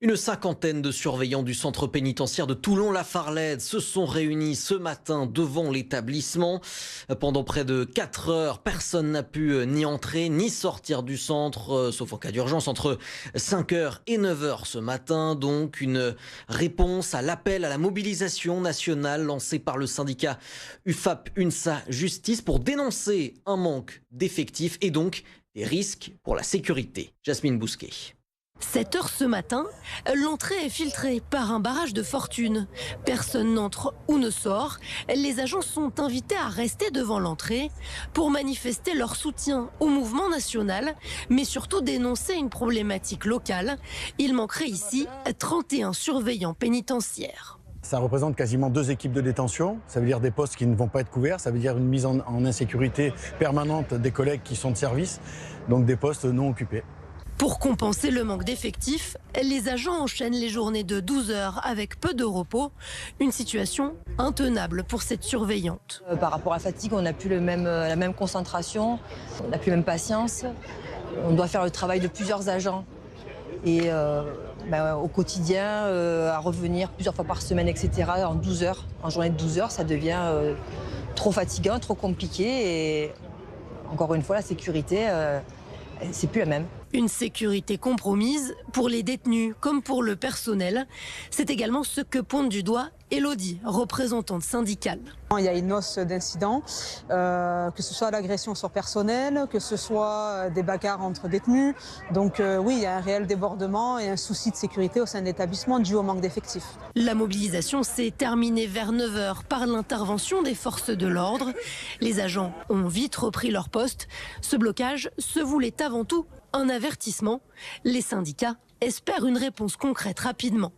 Une cinquantaine de surveillants du centre pénitentiaire de Toulon-la-Farlède se sont réunis ce matin devant l'établissement. Pendant près de 4 heures, personne n'a pu ni entrer ni sortir du centre, sauf en cas d'urgence, entre 5 heures et 9 heures ce matin. Donc une réponse à l'appel à la mobilisation nationale lancé par le syndicat UFAP-UNSA Justice pour dénoncer un manque d'effectifs et donc des risques pour la sécurité. Jasmine Bousquet. 7 heures ce matin, l'entrée est filtrée par un barrage de fortune. Personne n'entre ou ne sort. Les agents sont invités à rester devant l'entrée pour manifester leur soutien au mouvement national, mais surtout dénoncer une problématique locale. Il manquerait ici 31 surveillants pénitentiaires. Ça représente quasiment 2 équipes de détention, ça veut dire des postes qui ne vont pas être couverts, ça veut dire une mise en insécurité permanente des collègues qui sont de service, donc des postes non occupés. Pour compenser le manque d'effectifs, les agents enchaînent les journées de 12 heures avec peu de repos. Une situation intenable pour cette surveillante. Par rapport à la fatigue, on n'a plus la même concentration, on n'a plus la même patience. On doit faire le travail de plusieurs agents. Et au quotidien, à revenir plusieurs fois par semaine, etc., en 12 heures, en journée de 12 heures, ça devient trop fatigant, trop compliqué. Et encore une fois, la sécurité, c'est plus la même. Une sécurité compromise pour les détenus comme pour le personnel. C'est également ce que pointe du doigt Elodie, représentante syndicale. Il y a une hausse d'incidents, que ce soit l'agression sur personnel, que ce soit des bagarres entre détenus. Donc oui, il y a un réel débordement et un souci de sécurité au sein de l'établissement dû au manque d'effectifs. La mobilisation s'est terminée vers 9 heures par l'intervention des forces de l'ordre. Les agents ont vite repris leur poste. Ce blocage se voulait avant tout un avertissement. Les syndicats espèrent une réponse concrète rapidement.